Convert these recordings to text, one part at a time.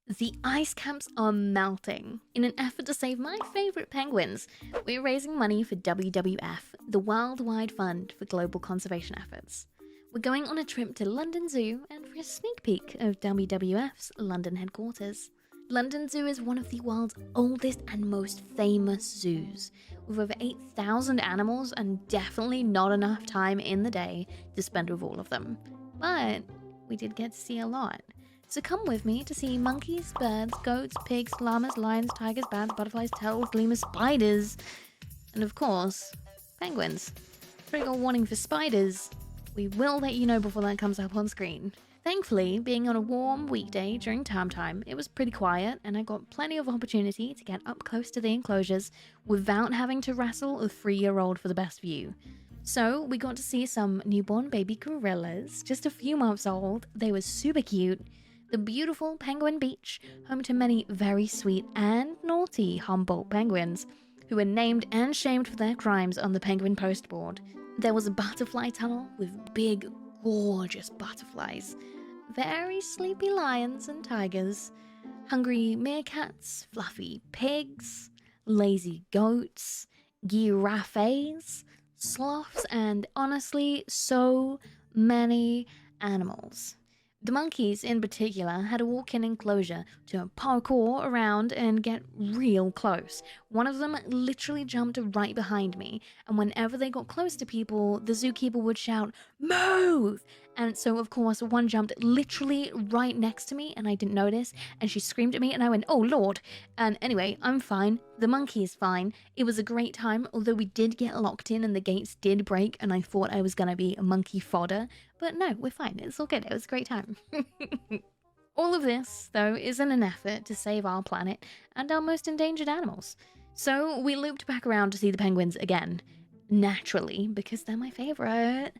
The ice caps are melting. In an effort to save my favourite penguins, we're raising money for WWF, the Worldwide Fund for Global Conservation Efforts. We're going on a trip to London Zoo and for a sneak peek of WWF's London headquarters. London Zoo is one of the world's oldest and most famous zoos, with over 8,000 animals and definitely not enough time in the day to spend with all of them. But we did get to see a lot. So come with me to see monkeys, birds, goats, pigs, llamas, lions, tigers, bats, butterflies, turtles, lemurs, spiders, and of course, penguins. Trigger warning for spiders. We will let you know before that comes up on screen. Thankfully, being on a warm weekday during term time, it was pretty quiet and I got plenty of opportunity to get up close to the enclosures without having to wrestle a 3-year-old for the best view. So we got to see some newborn baby gorillas, just a few months old. They were super cute. The beautiful Penguin Beach, home to many very sweet and naughty Humboldt penguins, who were named and shamed for their crimes on the Penguin Post board. There was a butterfly tunnel with big, gorgeous butterflies, very sleepy lions and tigers, hungry meerkats, fluffy pigs, lazy goats, giraffes, sloths, and honestly, so many animals. The monkeys, in particular, had a walk-in enclosure to parkour around and get real close. One of them literally jumped right behind me, and whenever they got close to people, the zookeeper would shout, "Move!" And so, of course, one jumped literally right next to me, and I didn't notice, and she screamed at me, and I went, "Oh, Lord!" And anyway, I'm fine. The monkey is fine. It was a great time, although we did get locked in and the gates did break, and I thought I was going to be a monkey fodder. But no, we're fine. It's all good. It was a great time. All of this, though, is in an effort to save our planet and our most endangered animals. So we looped back around to see the penguins again. Naturally, because they're my favourite.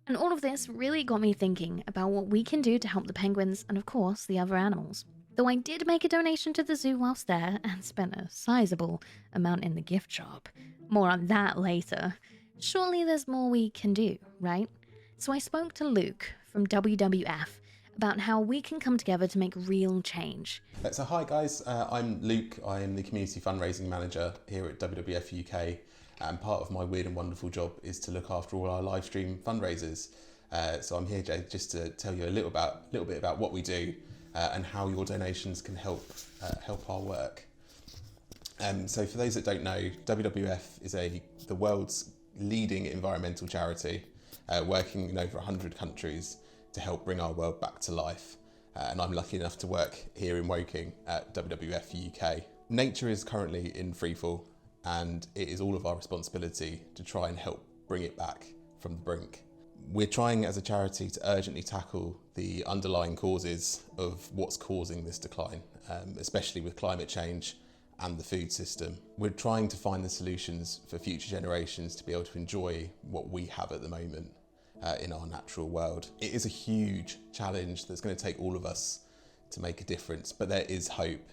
And all of this really got me thinking about what we can do to help the penguins and, of course, the other animals. Though I did make a donation to the zoo whilst there and spent a sizable amount in the gift shop. More on that later. Surely there's more we can do, right? So I spoke to Luke from WWF about how we can come together to make real change. So hi guys, I'm Luke. I am the Community Fundraising Manager here at WWF UK, and part of my weird and wonderful job is to look after all our live stream fundraisers. So I'm here, Jay, just to tell you a little bit about what we do and how your donations can help our work. So for those that don't know, WWF is the world's leading environmental charity, working in over 100 countries to help bring our world back to life. And I'm lucky enough to work here in Woking at WWF UK. Nature is currently in freefall, and it is all of our responsibility to try and help bring it back from the brink. We're trying as a charity to urgently tackle the underlying causes of what's causing this decline, especially with climate change and the food system. We're trying to find the solutions for future generations to be able to enjoy what we have at the moment in our natural world. It is a huge challenge that's going to take all of us to make a difference, but there is hope.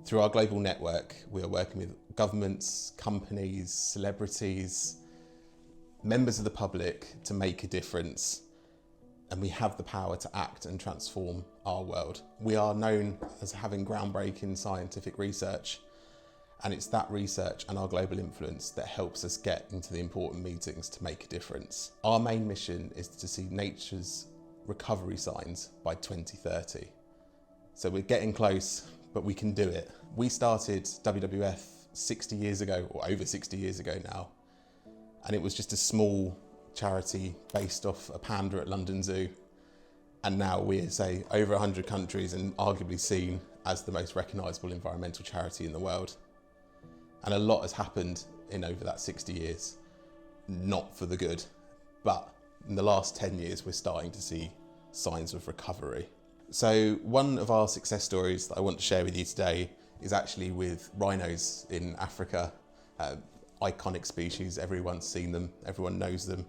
Through our global network, we are working with governments, companies, celebrities, members of the public to make a difference, and we have the power to act and transform our world. We are known as having groundbreaking scientific research, and it's that research and our global influence that helps us get into the important meetings to make a difference. Our main mission is to see nature's recovery signs by 2030. So we're getting close, but we can do it. We started WWF 60 years ago, or over 60 years ago now, and it was just a small charity based off a panda at London Zoo. And now we're, say, over 100 countries and arguably seen as the most recognisable environmental charity in the world. And a lot has happened in over that 60 years, not for the good, but in the last 10 years, we're starting to see signs of recovery. So one of our success stories that I want to share with you today is actually with rhinos in Africa. Iconic species, everyone's seen them, everyone knows them.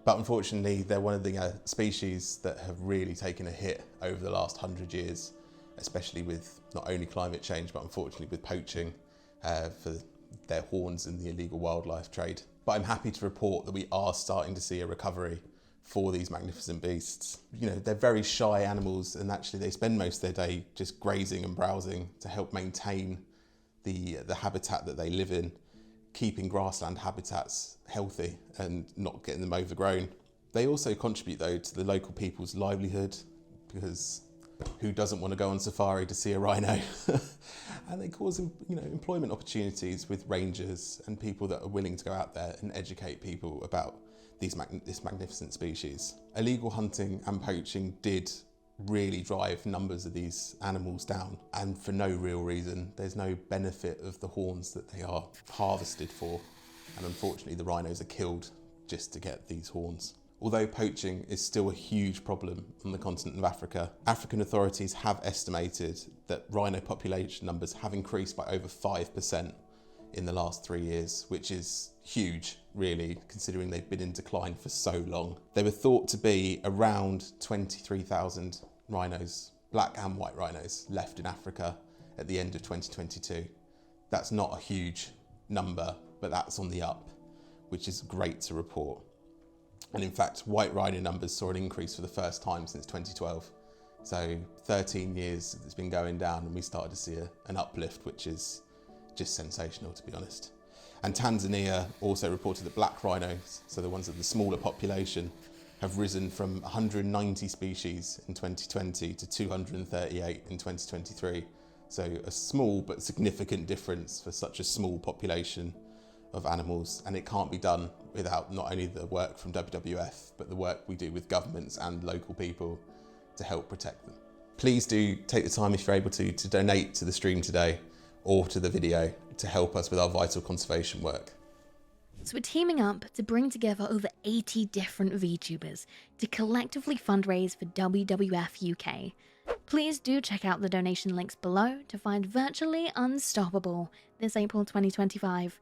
But unfortunately, they're one of the species that have really taken a hit over the last 100 years, especially with not only climate change, but unfortunately with poaching for their horns in the illegal wildlife trade. But I'm happy to report that we are starting to see a recovery for these magnificent beasts. You know, they're very shy animals, and actually they spend most of their day just grazing and browsing to help maintain the habitat that they live in, keeping grassland habitats healthy and not getting them overgrown. They also contribute though to the local people's livelihood, because who doesn't want to go on safari to see a rhino? And they cause, you know, employment opportunities with rangers and people that are willing to go out there and educate people about this magnificent species. Illegal hunting and poaching did really drive numbers of these animals down, and for no real reason. There's no benefit of the horns that they are harvested for, and unfortunately the rhinos are killed just to get these horns. Although poaching is still a huge problem on the continent of Africa, African authorities have estimated that rhino population numbers have increased by over 5% in the last 3 years, which is huge, really, considering they've been in decline for so long. There were thought to be around 23,000 rhinos, black and white rhinos, left in Africa at the end of 2022. That's not a huge number, but that's on the up, which is great to report. And in fact, white rhino numbers saw an increase for the first time since 2012. So 13 years it's been going down, and we started to see an uplift, which is just sensational, to be honest. And Tanzania also reported that black rhinos, so the ones of the smaller population, have risen from 190 species in 2020 to 238 in 2023. So a small but significant difference for such a small population of animals, and it can't be done without not only the work from WWF, but the work we do with governments and local people to help protect them. Please do take the time, if you're able to donate to the stream today or to the video to help us with our vital conservation work. So we're teaming up to bring together over 80 different VTubers to collectively fundraise for WWF UK. Please do check out the donation links below to find Virtually Unstoppable this April 2025.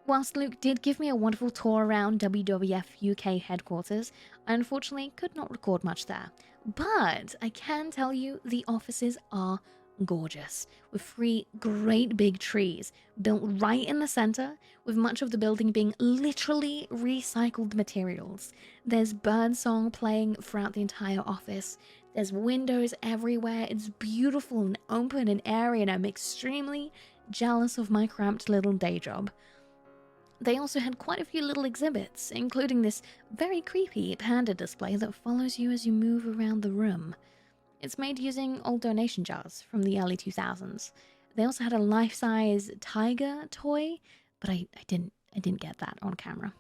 Whilst Luke did give me a wonderful tour around WWF UK headquarters, I unfortunately could not record much there. But I can tell you the offices are gorgeous, with 3 great big trees built right in the center, with much of the building being literally recycled materials. There's birdsong playing throughout the entire office. There's windows everywhere. It's beautiful and open and airy, and I'm extremely jealous of my cramped little day job. They also had quite a few little exhibits, including this very creepy panda display that follows you as you move around the room. It's made using old donation jars from the early 2000s. They also had a life-size tiger toy, but I didn't get that on camera.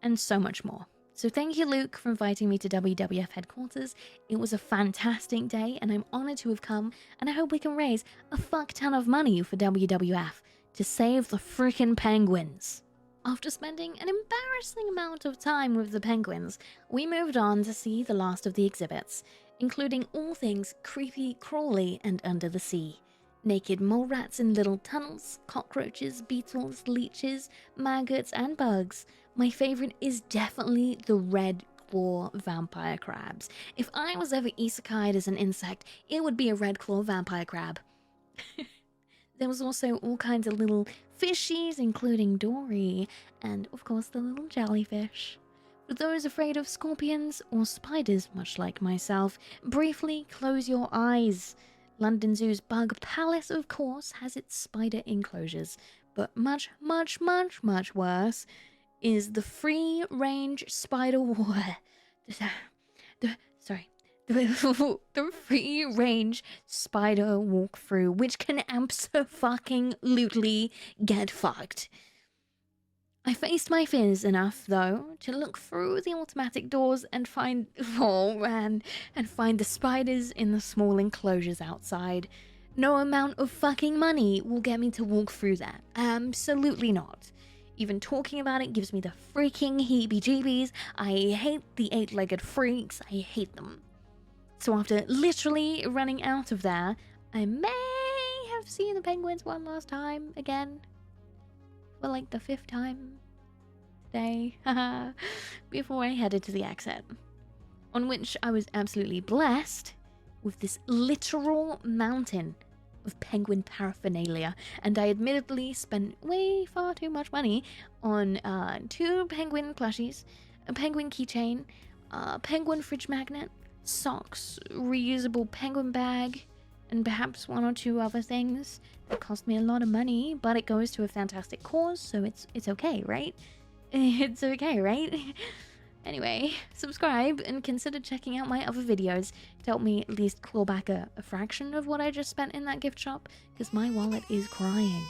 And so much more. So thank you, Luke, for inviting me to WWF headquarters. It was a fantastic day, and I'm honored to have come, and I hope we can raise a fuck ton of money for WWF to save the frickin' penguins. After spending an embarrassing amount of time with the penguins, we moved on to see the last of the exhibits, including all things creepy, crawly, and under the sea. Naked mole rats in little tunnels, cockroaches, beetles, leeches, maggots, and bugs. My favourite is definitely the red claw vampire crabs. If I was ever isekai'd as an insect, it would be a red claw vampire crab. There was also all kinds of little fishies, including Dory, and of course the little jellyfish. For those afraid of scorpions or spiders, much like myself, briefly close your eyes. London Zoo's Bug Palace, of course, has its spider enclosures, but much, much, much, much worse is the free-range spider the free-range spider walkthrough, which can abso-fucking-lutely get fucked. I faced my fears enough, though, to look through the automatic doors and find the spiders in the small enclosures outside. No amount of fucking money will get me to walk through that. Absolutely not. Even talking about it gives me the freaking heebie-jeebies. I hate the 8-legged freaks. I hate them. So after literally running out of there, I may have seen the penguins one last time again. For like the 5th time today, before I headed to the exit. On which I was absolutely blessed with this literal mountain of penguin paraphernalia, and I admittedly spent way far too much money on 2 penguin plushies, a penguin keychain, penguin fridge magnet, socks, reusable penguin bag, and perhaps one or two other things that cost me a lot of money, but it goes to a fantastic cause, so it's okay, right? It's okay, right? Anyway, subscribe and consider checking out my other videos to help me at least claw back a fraction of what I just spent in that gift shop, because my wallet is crying.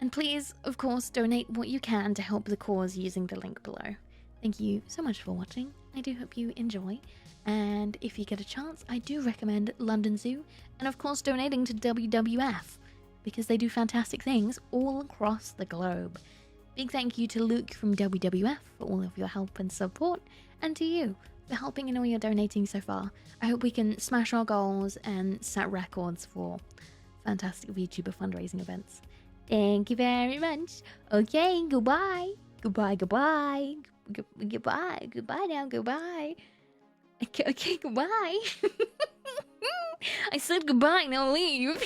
And please, of course, donate what you can to help the cause using the link below. Thank you so much for watching. I do hope you enjoy. And if you get a chance, I do recommend London Zoo, and of course donating to WWF, because they do fantastic things all across the globe. Big thank you to Luke from WWF for all of your help and support, and to you for helping and all your donating so far. I hope we can smash our goals and set records for fantastic VTuber fundraising events. Thank you very much. Okay, goodbye. Goodbye, goodbye. Goodbye, goodbye now, goodbye. Okay, goodbye. I said goodbye, now leave.